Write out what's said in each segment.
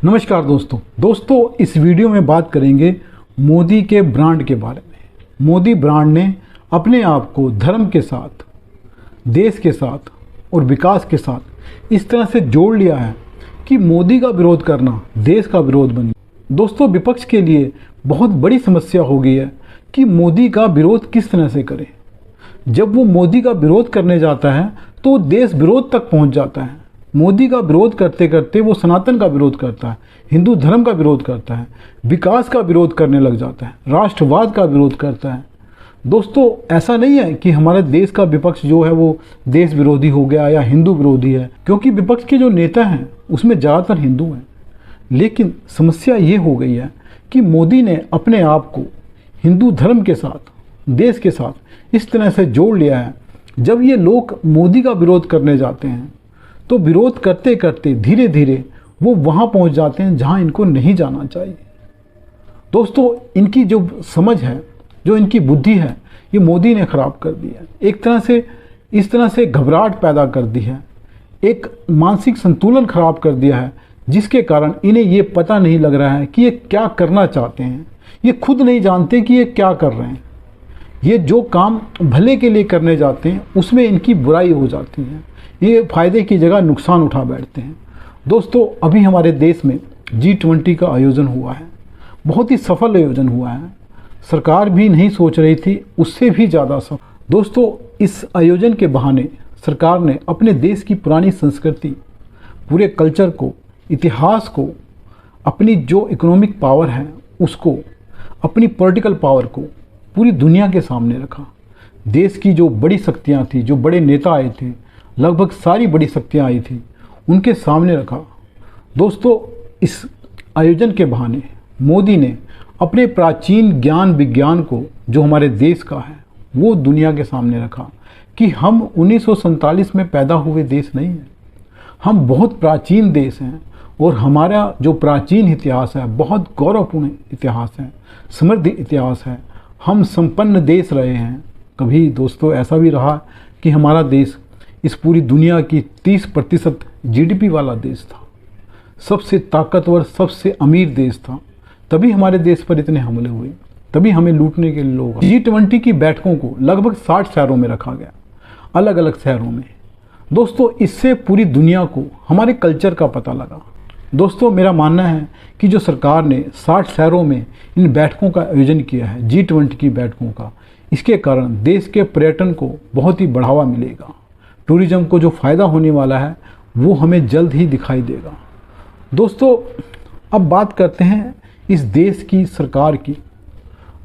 नमस्कार दोस्तों इस वीडियो में बात करेंगे मोदी के ब्रांड के बारे में। मोदी ब्रांड ने अपने आप को धर्म के साथ, देश के साथ और विकास के साथ इस तरह से जोड़ लिया है कि मोदी का विरोध करना देश का विरोध बन गया। दोस्तों, विपक्ष के लिए बहुत बड़ी समस्या हो गई है कि मोदी का विरोध किस तरह से करें। जब वो मोदी का विरोध करने जाता है तो देश विरोध तक पहुंच जाता है। मोदी का विरोध करते करते वो सनातन का विरोध करता है, हिंदू धर्म का विरोध करता है, विकास का विरोध करने लग जाता है, राष्ट्रवाद का विरोध करता है। दोस्तों, ऐसा नहीं है कि हमारे देश का विपक्ष जो है वो देश विरोधी हो गया या हिंदू विरोधी है, क्योंकि विपक्ष के जो नेता हैं उसमें ज़्यादातर हिंदू हैं। लेकिन समस्या ये हो गई है कि मोदी ने अपने आप को हिंदू धर्म के साथ, देश के साथ इस तरह से जोड़ लिया है। जब ये लोग मोदी का विरोध करने जाते हैं तो विरोध करते करते धीरे धीरे वो वहाँ पहुँच जाते हैं जहाँ इनको नहीं जाना चाहिए। दोस्तों, इनकी जो समझ है, जो इनकी बुद्धि है, ये मोदी ने ख़राब कर दी है। एक तरह से इस तरह से घबराहट पैदा कर दी है, एक मानसिक संतुलन ख़राब कर दिया है, जिसके कारण इन्हें ये पता नहीं लग रहा है कि ये क्या करना चाहते हैं। ये खुद नहीं जानते कि ये क्या कर रहे हैं। ये जो काम भले के लिए करने जाते हैं उसमें इनकी बुराई हो जाती है। ये फ़ायदे की जगह नुकसान उठा बैठते हैं। दोस्तों, अभी हमारे देश में G20 का आयोजन हुआ है। बहुत ही सफल आयोजन हुआ है। सरकार भी नहीं सोच रही थी, उससे भी ज़्यादा सफल। दोस्तों, इस आयोजन के बहाने सरकार ने अपने देश की पुरानी संस्कृति, पूरे कल्चर को, इतिहास को, अपनी जो इकोनॉमिक पावर है उसको, अपनी पॉलिटिकल पावर को पूरी दुनिया के सामने रखा। देश की जो बड़ी शक्तियाँ थी, जो बड़े नेता आए थे, लगभग सारी बड़ी शक्तियाँ आई थी, उनके सामने रखा। दोस्तों, इस आयोजन के बहाने मोदी ने अपने प्राचीन ज्ञान विज्ञान को, जो हमारे देश का है, वो दुनिया के सामने रखा कि हम 1947 में पैदा हुए देश नहीं हैं। हम बहुत प्राचीन देश हैं और हमारा जो प्राचीन इतिहास है बहुत गौरवपूर्ण इतिहास है, समृद्ध इतिहास है। हम संपन्न देश रहे हैं। कभी दोस्तों ऐसा भी रहा कि हमारा देश इस पूरी दुनिया की 30% GDP वाला देश था, सबसे ताकतवर, सबसे अमीर देश था। तभी हमारे देश पर इतने हमले हुए, तभी हमें लूटने के लिए लोग। G20 की बैठकों को लगभग 60 शहरों में रखा गया, अलग अलग शहरों में। दोस्तों, इससे पूरी दुनिया को हमारे कल्चर का पता लगा। दोस्तों, मेरा मानना है कि जो सरकार ने 60 शहरों में इन बैठकों का आयोजन किया है, G20 की बैठकों का, इसके कारण देश के पर्यटन को बहुत ही बढ़ावा मिलेगा। टूरिज्म को जो फ़ायदा होने वाला है वो हमें जल्द ही दिखाई देगा। दोस्तों, अब बात करते हैं इस देश की सरकार की।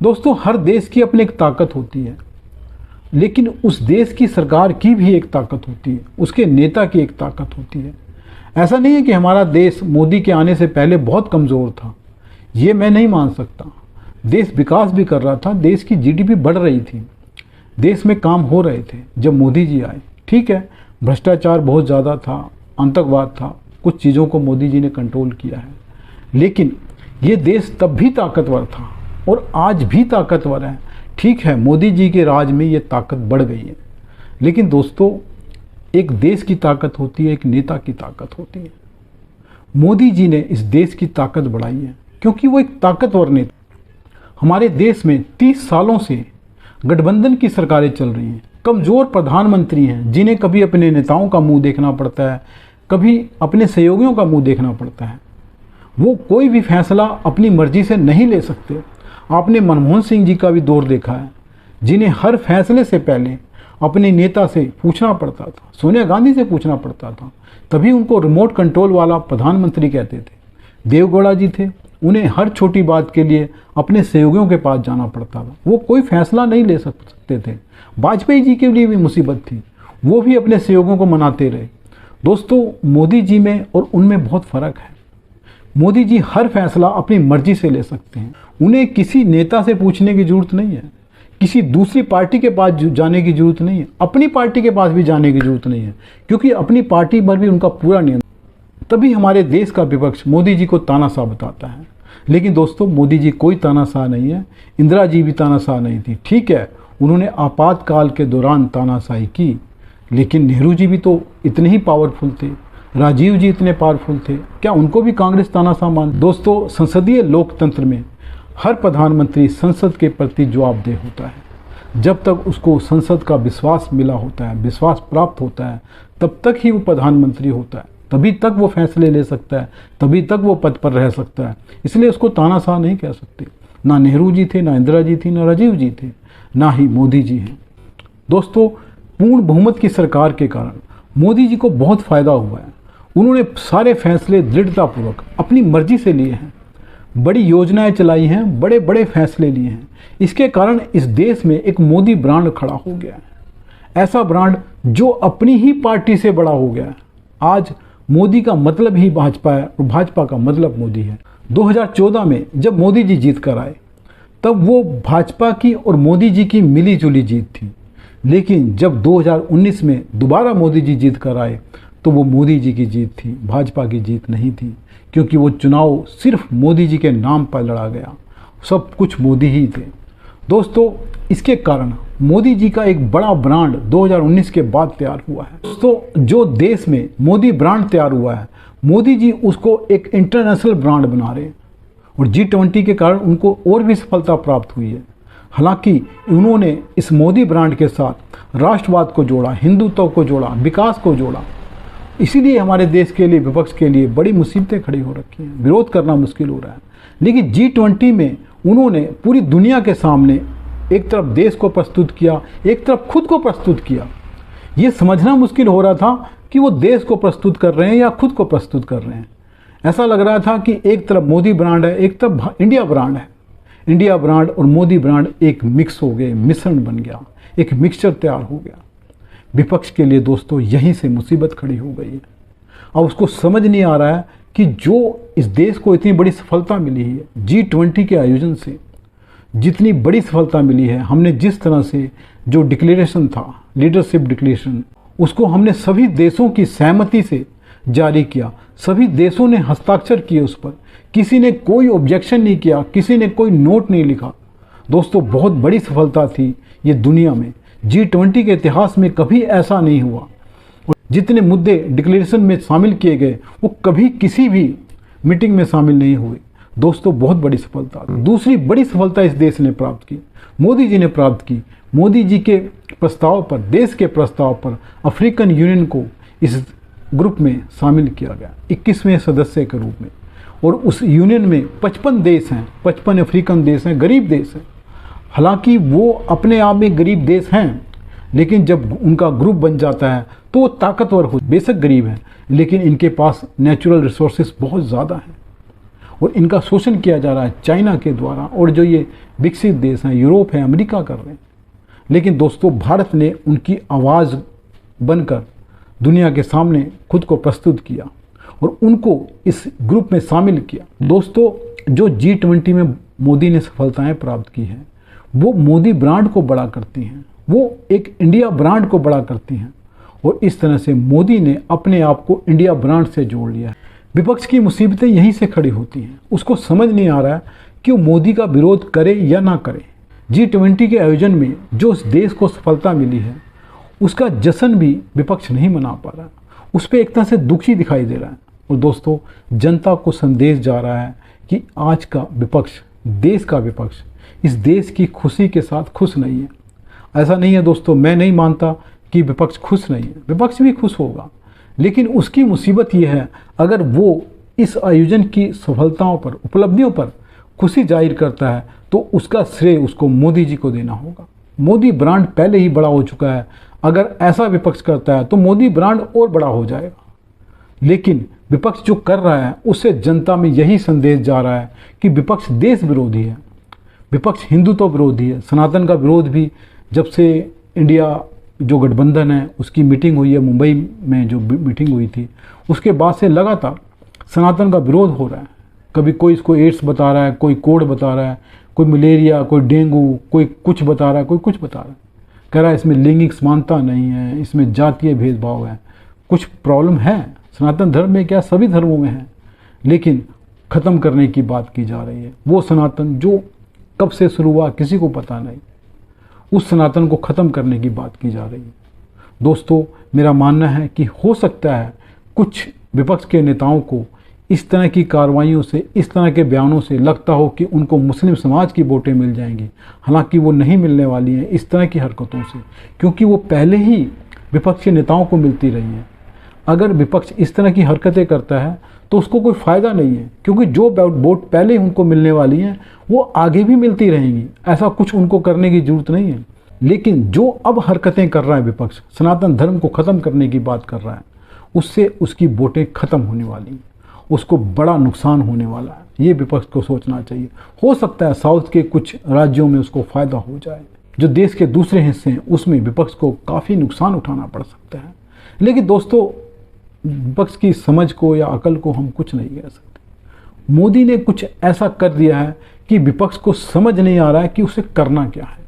दोस्तों, हर देश की अपनी एक ताकत होती है, लेकिन उस देश की सरकार की भी एक ताकत होती है, उसके नेता की एक ताकत होती है। ऐसा नहीं है कि हमारा देश मोदी के आने से पहले बहुत कमज़ोर था, ये मैं नहीं मान सकता। देश विकास भी कर रहा था, देश की GDP बढ़ रही थी, देश में काम हो रहे थे जब मोदी जी आए। ठीक है, भ्रष्टाचार बहुत ज़्यादा था, आतंकवाद था, कुछ चीज़ों को मोदी जी ने कंट्रोल किया है, लेकिन ये देश तब भी ताकतवर था और आज भी ताकतवर है। ठीक है, मोदी जी के राज में ये ताकत बढ़ गई है, लेकिन दोस्तों, एक देश की ताकत होती है, एक नेता की ताकत होती है। मोदी जी ने इस देश की ताकत बढ़ाई है क्योंकि वो एक ताकतवर नेता। हमारे देश में 30 सालों से गठबंधन की सरकारें चल रही हैं। कमज़ोर प्रधानमंत्री हैं जिन्हें कभी अपने नेताओं का मुंह देखना पड़ता है, कभी अपने सहयोगियों का मुंह देखना पड़ता है। वो कोई भी फैसला अपनी मर्जी से नहीं ले सकते। आपने मनमोहन सिंह जी का भी दौर देखा है, जिन्हें हर फैसले से पहले अपने नेता से पूछना पड़ता था, सोनिया गांधी से पूछना पड़ता था, तभी उनको रिमोट कंट्रोल वाला प्रधानमंत्री कहते थे। देवगौड़ा जी थे, उन्हें हर छोटी बात के लिए अपने सहयोगियों के पास जाना पड़ता था, वो कोई फैसला नहीं ले सकते थे। वाजपेयी जी के लिए भी मुसीबत थी, वो भी अपने सहयोगियों को मनाते रहे। दोस्तों, मोदी जी में और उनमें बहुत फ़र्क है। मोदी जी हर फैसला अपनी मर्जी से ले सकते हैं, उन्हें किसी नेता से पूछने की ज़रूरत नहीं है, किसी दूसरी पार्टी के पास जाने की ज़रूरत नहीं है, अपनी पार्टी के पास भी जाने की ज़रूरत नहीं है, क्योंकि अपनी पार्टी पर भी उनका पूरा नियंत्रण। तभी हमारे देश का विपक्ष मोदी जी को तानाशाह बताता है। लेकिन दोस्तों, मोदी जी कोई तानाशाह नहीं है, इंदिरा जी भी तानाशाह नहीं थी। ठीक है, उन्होंने आपातकाल के दौरान तानाशाही की, लेकिन नेहरू जी भी तो इतने ही पावरफुल थे, राजीव जी इतने पावरफुल थे, क्या उनको भी कांग्रेस तानाशाह मान? दोस्तों, संसदीय लोकतंत्र में हर प्रधानमंत्री संसद के प्रति जवाबदेह होता है। जब तक उसको संसद का विश्वास मिला होता है, विश्वास प्राप्त होता है, तब तक ही वो प्रधानमंत्री होता है, तभी तक वो फैसले ले सकता है, तभी तक वो पद पर रह सकता है। इसलिए उसको तानाशाह नहीं कह सकते। ना नेहरू जी थे, ना इंदिरा जी थी, ना राजीव जी थे, ना ही मोदी जी हैं। दोस्तों, पूर्ण बहुमत की सरकार के कारण मोदी जी को बहुत फ़ायदा हुआ है। उन्होंने सारे फैसले दृढ़तापूर्वक अपनी मर्जी से लिए हैं, बड़ी योजनाएं चलाई हैं, बड़े बड़े फैसले लिए हैं। इसके कारण इस देश में एक मोदी ब्रांड खड़ा हो गया है, ऐसा ब्रांड जो अपनी ही पार्टी से बड़ा हो गया है। आज मोदी का मतलब ही भाजपा है और भाजपा का मतलब मोदी है। 2014 में जब मोदी जी जीत कर आए, तब वो भाजपा की और मोदी जी की मिली जुली जीत थी। लेकिन जब 2019 में दोबारा मोदी जी जीत कर आए, तो वो मोदी जी की जीत थी, भाजपा की जीत नहीं थी, क्योंकि वो चुनाव सिर्फ मोदी जी के नाम पर लड़ा गया, सब कुछ मोदी ही थे। दोस्तों, इसके कारण मोदी जी का एक बड़ा ब्रांड 2019 के बाद तैयार हुआ है। दोस्तों, जो देश में मोदी ब्रांड तैयार हुआ है, मोदी जी उसको एक इंटरनेशनल ब्रांड बना रहे हैं और G20 के कारण उनको और भी सफलता प्राप्त हुई है। हालांकि उन्होंने इस मोदी ब्रांड के साथ राष्ट्रवाद को जोड़ा, हिंदुत्व को जोड़ा, विकास को जोड़ा। इसीलिए हमारे देश के लिए, विपक्ष के लिए बड़ी मुसीबतें खड़ी हो रखी हैं, विरोध करना मुश्किल हो रहा है। लेकिन G20 में उन्होंने पूरी दुनिया के सामने एक तरफ देश को प्रस्तुत किया, एक तरफ खुद को प्रस्तुत किया। ये समझना मुश्किल हो रहा था कि वो देश को प्रस्तुत कर रहे हैं या खुद को प्रस्तुत कर रहे हैं। ऐसा लग रहा था कि एक तरफ मोदी ब्रांड है, एक तरफ इंडिया ब्रांड है। इंडिया ब्रांड और मोदी ब्रांड एक मिक्स हो गए, मिश्रण बन गया, एक मिक्सचर तैयार हो गया। विपक्ष के लिए दोस्तों यहीं से मुसीबत खड़ी हो गई है। अब उसको समझ नहीं आ रहा है कि जो इस देश को इतनी बड़ी सफलता मिली है G20 के आयोजन से, जितनी बड़ी सफलता मिली है, हमने जिस तरह से जो डिक्लेरेशन था, लीडरशिप डिक्लेरेशन, उसको हमने सभी देशों की सहमति से जारी किया, सभी देशों ने हस्ताक्षर किए उस पर, किसी ने कोई ऑब्जेक्शन नहीं किया, किसी ने कोई नोट नहीं लिखा। दोस्तों, बहुत बड़ी सफलता थी ये दुनिया में। G20 के इतिहास में कभी ऐसा नहीं हुआ। और जितने मुद्दे डिक्लेरेशन में शामिल किए गए, वो कभी किसी भी मीटिंग में शामिल नहीं हुए। दोस्तों, बहुत बड़ी सफलता। दूसरी बड़ी सफलता इस देश ने प्राप्त की, मोदी जी ने प्राप्त की। मोदी जी के प्रस्ताव पर, देश के प्रस्ताव पर अफ्रीकन यूनियन को इस ग्रुप में शामिल किया गया 21वें सदस्य के रूप में। और उस यूनियन में 55 देश हैं, 55 अफ्रीकन देश हैं, गरीब देश हैं। हालांकि वो अपने आप में गरीब देश हैं, लेकिन जब उनका ग्रुप बन जाता है तो वो ताकतवर हो। बेशक गरीब हैं, लेकिन इनके पास नेचुरल रिसोर्सेज बहुत ज़्यादा हैं और इनका शोषण किया जा रहा है चाइना के द्वारा। और जो ये विकसित देश हैं, यूरोप है, अमेरिका कर रहे हैं। लेकिन दोस्तों, भारत ने उनकी आवाज़ बनकर दुनिया के सामने खुद को प्रस्तुत किया और उनको इस ग्रुप में शामिल किया। दोस्तों, जो G20 में मोदी ने सफलताएं प्राप्त की हैं, वो मोदी ब्रांड को बड़ा करती हैं, वो एक इंडिया ब्रांड को बड़ा करती हैं। और इस तरह से मोदी ने अपने आप को इंडिया ब्रांड से जोड़ लिया है। विपक्ष की मुसीबतें यहीं से खड़ी होती हैं। उसको समझ नहीं आ रहा है कि वो मोदी का विरोध करे या ना करे। G20 के आयोजन में जो इस देश को सफलता मिली है, उसका जश्न भी विपक्ष नहीं मना पा रहा, उस पर एक तरह से दुखी दिखाई दे रहा है। और दोस्तों, जनता को संदेश जा रहा है कि आज का विपक्ष, देश का विपक्ष, इस देश की खुशी के साथ खुश नहीं है। ऐसा नहीं है दोस्तों, मैं नहीं मानता कि विपक्ष खुश नहीं है, विपक्ष भी खुश होगा। लेकिन उसकी मुसीबत यह है, अगर वो इस आयोजन की सफलताओं पर, उपलब्धियों पर खुशी जाहिर करता है, तो उसका श्रेय उसको मोदी जी को देना होगा। मोदी ब्रांड पहले ही बड़ा हो चुका है। अगर ऐसा विपक्ष करता है तो मोदी ब्रांड और बड़ा हो जाएगा। लेकिन विपक्ष जो कर रहा है, उससे जनता में यही संदेश जा रहा है कि विपक्ष देश विरोधी है, विपक्ष हिंदुत्व विरोधी है। सनातन का विरोध भी, जब से इंडिया जो गठबंधन है उसकी मीटिंग हुई है, मुंबई में जो मीटिंग हुई थी, उसके बाद से लगातार सनातन का विरोध हो रहा है। कभी कोई इसको एड्स बता रहा है, कोई कोढ़ बता रहा है, कोई मलेरिया, कोई डेंगू, कोई कुछ बता रहा है, कोई कुछ बता रहा है। कह रहा है इसमें लैंगिक समानता नहीं है, इसमें जातीय भेदभाव है। कुछ प्रॉब्लम है सनातन धर्म में, क्या सभी धर्मों में है, लेकिन ख़त्म करने की बात की जा रही है। वो सनातन जो कब से शुरू हुआ किसी को पता नहीं, उस सनातन को ख़त्म करने की बात की जा रही है। दोस्तों, मेरा मानना है कि हो सकता है कुछ विपक्ष के नेताओं को इस तरह की कार्रवाइयों से, इस तरह के बयानों से लगता हो कि उनको मुस्लिम समाज की वोटें मिल जाएंगी, हालांकि वो नहीं मिलने वाली हैं इस तरह की हरकतों से, क्योंकि वो पहले ही विपक्ष के नेताओं को मिलती रही हैं। अगर विपक्ष इस तरह की हरकतें करता है तो उसको कोई फ़ायदा नहीं है, क्योंकि जो वोट पहले ही उनको मिलने वाली हैं वो आगे भी मिलती रहेंगी। ऐसा कुछ उनको करने की ज़रूरत नहीं है। लेकिन जो अब हरकतें कर रहा है विपक्ष, सनातन धर्म को ख़त्म करने की बात कर रहा है, उससे उसकी वोटें ख़त्म होने वाली हैं, उसको बड़ा नुकसान होने वाला है। ये विपक्ष को सोचना चाहिए। हो सकता है साउथ के कुछ राज्यों में उसको फ़ायदा हो जाए, जो देश के दूसरे हिस्से हैं उसमें विपक्ष को काफ़ी नुकसान उठाना पड़ सकता है। लेकिन दोस्तों, विपक्ष की समझ को या अकल को हम कुछ नहीं कह सकते। मोदी ने कुछ ऐसा कर दिया है कि विपक्ष को समझ नहीं आ रहा है कि उसे करना क्या है।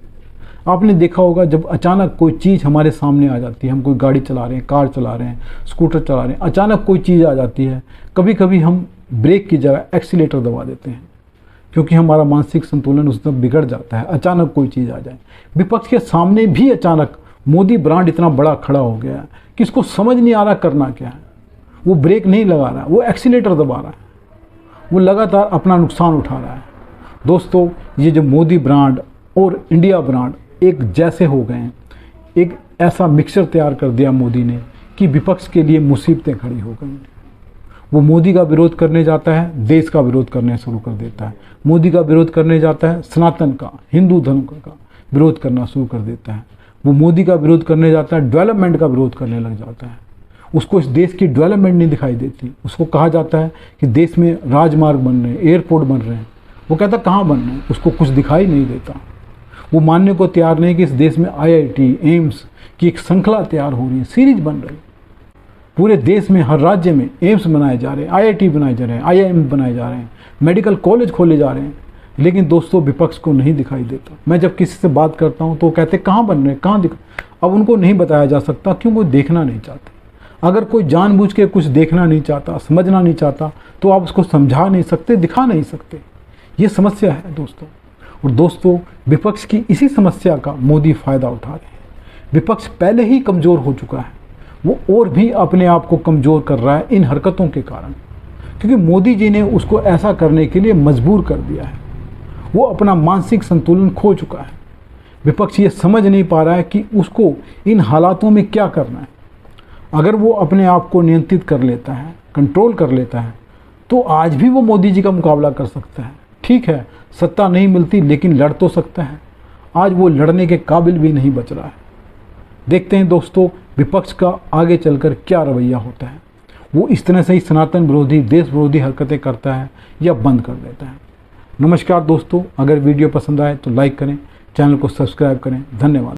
आपने देखा होगा, जब अचानक कोई चीज़ हमारे सामने आ जाती है, हम कोई गाड़ी चला रहे हैं, कार चला रहे हैं, स्कूटर चला रहे हैं, अचानक कोई चीज़ आ जाती है, कभी कभी हम ब्रेक की जगह एक्सीलेटर दबा देते हैं, क्योंकि हमारा मानसिक संतुलन उस समय बिगड़ जाता है। अचानक कोई चीज़ आ जाए, विपक्ष के सामने भी अचानक मोदी ब्रांड इतना बड़ा खड़ा हो गया है कि इसको समझ नहीं आ रहा करना क्या है। वो ब्रेक नहीं लगा रहा है, वो एक्सीलेटर दबा रहा है, वो लगातार अपना नुकसान उठा रहा है। दोस्तों, ये जो मोदी ब्रांड और इंडिया ब्रांड एक जैसे हो गए हैं, एक ऐसा मिक्सचर तैयार कर दिया मोदी ने कि विपक्ष के लिए मुसीबतें खड़ी हो गई। वो मोदी का विरोध करने जाता है, देश का विरोध करने शुरू कर देता है। मोदी का विरोध करने जाता है, सनातन का, हिंदू धर्म का विरोध करना शुरू कर देता है। वो मोदी का विरोध करने जाता है, डेवलपमेंट का विरोध करने लग जाता है। उसको इस देश की डेवलपमेंट नहीं दिखाई देती। उसको कहा जाता है कि देश में राजमार्ग बन रहे हैं, एयरपोर्ट बन रहे हैं, वो कहता कहाँ बन रहे हैं, उसको कुछ दिखाई नहीं देता। वो मानने को तैयार नहीं कि इस देश में IIT, एम्स की एक श्रृंखला तैयार हो रही है, सीरीज बन रही है। पूरे देश में हर राज्य में एम्स बनाए जा रहे हैं, IIT बनाए जा रहे हैं, IIM बनाए जा रहे हैं, मेडिकल कॉलेज खोले जा रहे हैं। लेकिन दोस्तों, विपक्ष को नहीं दिखाई देता। मैं जब किसी से बात करता हूँ तो वो कहते कहाँ बन रहे हैं, कहाँ दिख। अब उनको नहीं बताया जा सकता, क्यों? वो देखना नहीं चाहते। अगर कोई जानबूझ के कुछ देखना नहीं चाहता, समझना नहीं चाहता, तो आप उसको समझा नहीं सकते, दिखा नहीं सकते। ये समस्या है दोस्तों। और दोस्तों, विपक्ष की इसी समस्या का मोदी फ़ायदा उठा रहे हैं। विपक्ष पहले ही कमज़ोर हो चुका है, वो और भी अपने आप को कमज़ोर कर रहा है इन हरकतों के कारण, क्योंकि मोदी जी ने उसको ऐसा करने के लिए मजबूर कर दिया है। वो अपना मानसिक संतुलन खो चुका है। विपक्ष ये समझ नहीं पा रहा है कि उसको इन हालातों में क्या करना है। अगर वो अपने आप को नियंत्रित कर लेता है, कंट्रोल कर लेता है, तो आज भी वो मोदी जी का मुकाबला कर सकता है। ठीक है, सत्ता नहीं मिलती, लेकिन लड़ तो सकता है। आज वो लड़ने के काबिल भी नहीं बच रहा है। देखते हैं दोस्तों, विपक्ष का आगे चलकर क्या रवैया होता है। वो इस तरह से ही सनातन विरोधी, देश विरोधी हरकतें करता है या बंद कर देता है। नमस्कार दोस्तों, अगर वीडियो पसंद आए तो लाइक करें, चैनल को सब्सक्राइब करें। धन्यवाद।